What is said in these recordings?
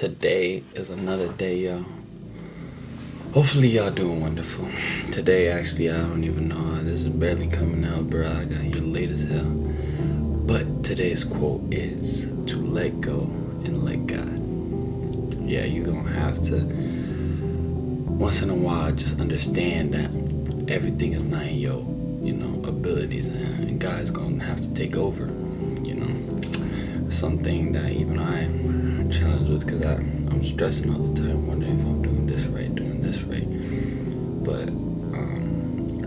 Today is another day, y'all. Hopefully, y'all doing wonderful. Today, actually, I don't even know. This is barely coming out, bro. I got here late as hell. But today's quote is to let go and let God. Yeah, you're gonna have to, once in a while, just understand that everything is not in your, abilities, and God's gonna have to take over. Something that even I'm challenged with because I'm stressing all the time, wondering if I'm doing this right. But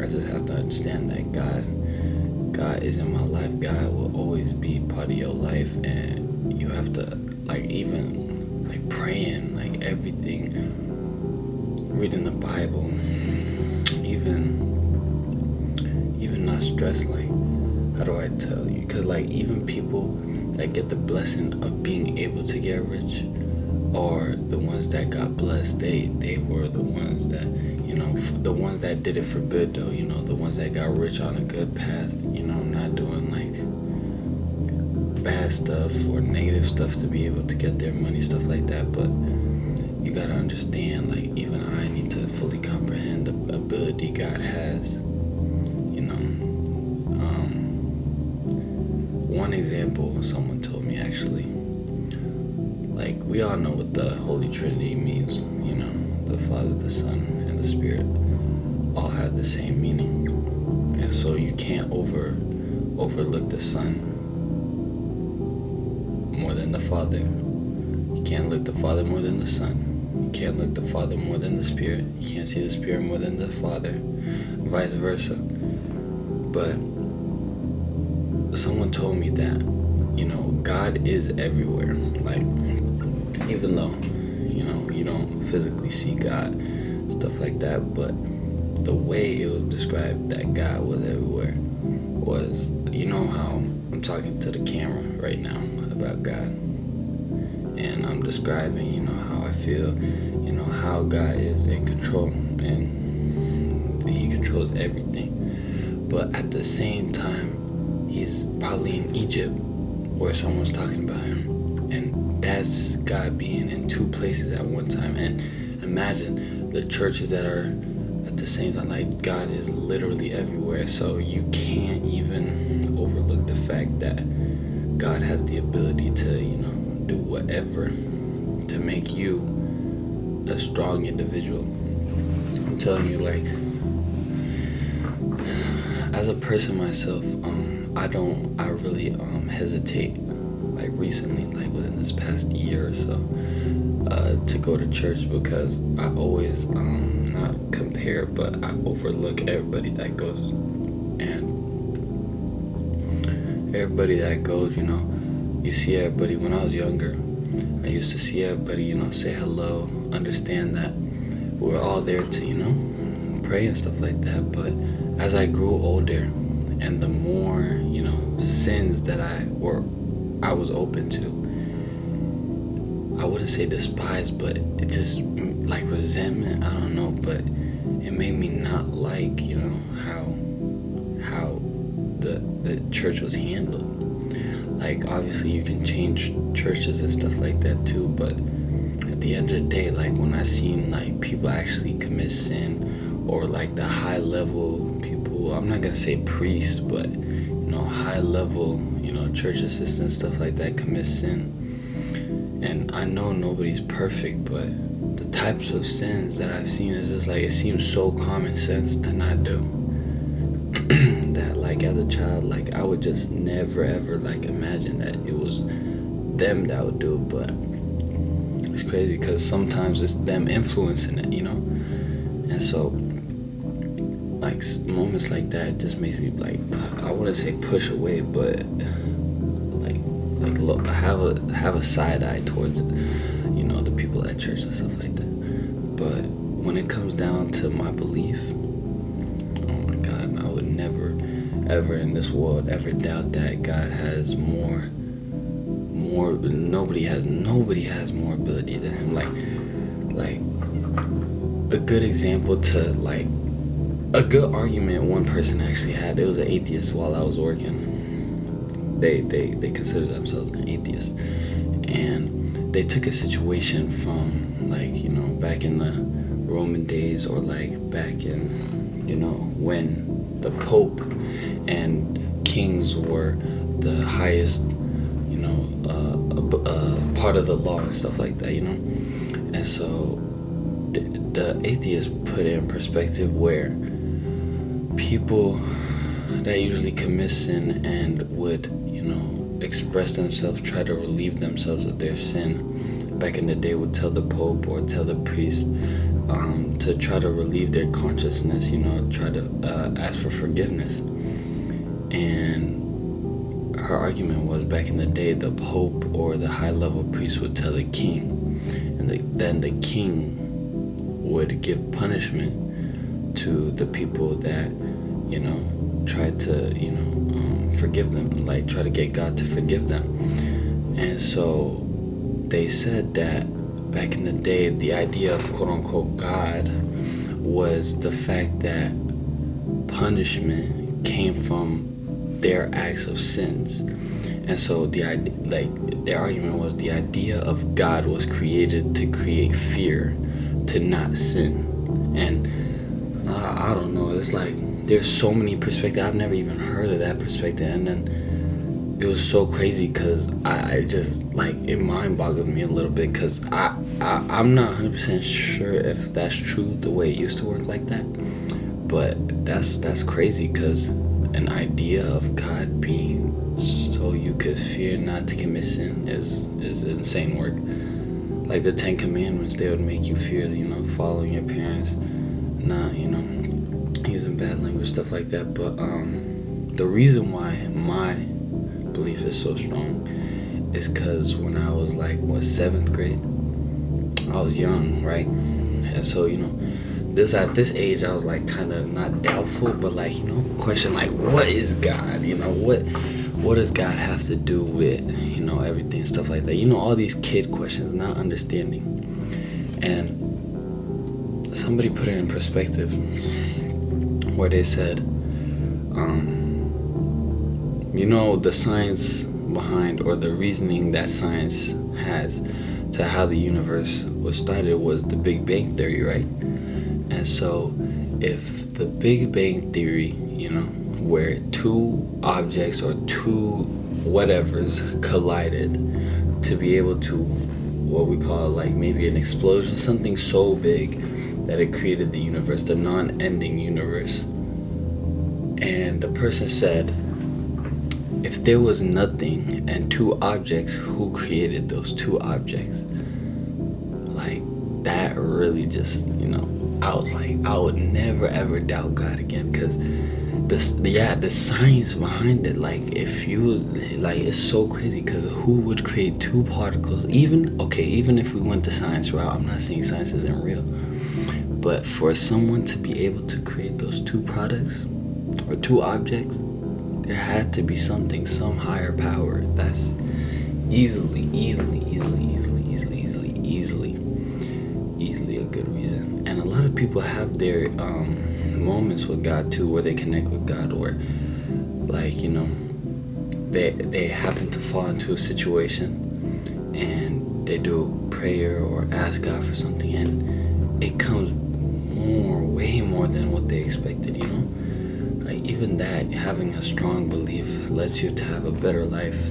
I just have to understand that God is in my life. God will always be part of your life, and you have to even praying, everything, reading the Bible, even not stress. How do I tell you? Because even people that get the blessing of being able to get rich, or the ones that got blessed, they were the ones that, the ones that did it for good though, the ones that got rich on a good path, not doing bad stuff or negative stuff to be able to get their money, stuff like that. But you gotta understand, even I need to fully comprehend the ability God has. One example someone told me, actually, we all know what the Holy Trinity means, the Father, the Son, and the Spirit all have the same meaning. And so you can't overlook the Son more than the Father. You can't look the Father more than the Son. You can't look the Father more than the Spirit. You can't see the Spirit more than the Father, vice versa. But someone told me that, God is everywhere. Even though, you don't physically see God, stuff like that, but the way it was described that God was everywhere was, how I'm talking to the camera right now about God, and I'm describing, how I feel, how God is in control, and He controls everything. But at the same time, He's probably in Egypt where someone's talking about Him, and that's God being in two places at one time. And imagine the churches that are at the same time, God is literally everywhere. So you can't even overlook the fact that God has the ability to, do whatever to make you a strong individual. I'm telling you, as a person myself, I really hesitate, recently, within this past year or so, to go to church, because I always, not compare, but I overlook everybody that goes. And everybody that goes, you see everybody. When I was younger, I used to see everybody, say hello, understand that we're all there to, pray and stuff like that. But as I grew older, and the more, sins that I was open to, I wouldn't say despise, but it just, resentment, I don't know, but it made me not how the church was handled. Obviously you can change churches and stuff like that too, but at the end of the day, when I seen people actually commit sin, or the high level people, I'm not gonna say priests, but high level, church assistants, stuff like that, commit sin. And I know nobody's perfect, but the types of sins that I've seen is just it seems so common sense to not do. That as a child, I would just never ever imagine that it was them that would do it. But it's crazy because sometimes it's them influencing it, And so moments like that just makes me I wouldn't say push away, but look, I have a side eye towards it, the people at church and stuff like that. But when it comes down to my belief, oh my God, I would never ever in this world ever doubt that God has more. Nobody has more ability than Him. A good example to a good argument one person actually had. It was an atheist while I was working. They consider themselves an atheist, and they took a situation from, like, back in the Roman days, or like back in, when the Pope and kings were the highest, part of the law and stuff like that, And so the atheists put it in perspective where people that usually commit sin and would, express themselves, try to relieve themselves of their sin, back in the day would tell the Pope or tell the priest to try to relieve their consciousness, try to ask for forgiveness. And her argument was, back in the day, the Pope or the high-level priest would tell the king, and then the king would give punishment to the people that, tried to, forgive them, like try to get God to forgive them. And so they said that back in the day, the idea of quote-unquote God was the fact that punishment came from their acts of sins. And so their argument was, the idea of God was created to create fear, to not sin. And I don't know, it's like there's so many perspectives. I've never even heard of that perspective. And then it was so crazy because I just, like, it mind boggled me a little bit, because I'm not 100% sure if that's true, the way it used to work like that. But that's crazy, because an idea of God being so you could fear not to commit sin is insane work. Like the 10 Commandments, they would make you fear, following your parents, not, using bad language, stuff like that. But the reason why my belief is so strong is because when I was like, 7th grade, I was young, right? And so, at this age, I was like kind of not doubtful, but like, question like, what is God? What does God have to do with, everything, stuff like that? All these kid questions, not understanding. And somebody put it in perspective where they said, the science behind, or the reasoning that science has to how the universe was started, was the Big Bang Theory, right? And so if the Big Bang Theory, where two objects or two whatevers collided to be able to, what we call like maybe an explosion, something so big that it created the universe, the non-ending universe. And the person said, if there was nothing and two objects, who created those two objects? Like, that really just, I was like, I would never ever doubt God again, because the science behind it, like, if you was like, it's so crazy, because who would create two particles? Even if we went the science route, I'm not saying science isn't real, but for someone to be able to create those two products or two objects, there had to be something, some higher power that's easily a good reason. And a lot of people have their moments with God too, where they connect with God, or like, they happen to fall into a situation and they do a prayer or ask God for something, and it comes way more than what they expected, Like, even that, having a strong belief lets you to have a better life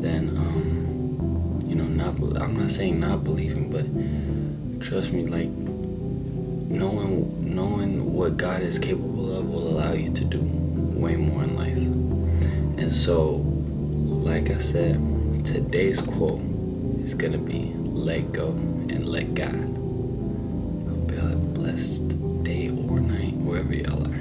than I'm not saying not believing, but trust me, like, knowing what God is capable of will allow you to do way more in life. And so, like I said, today's quote is gonna be, let go and let God. Hope y'all have a blessed day or night, wherever y'all are.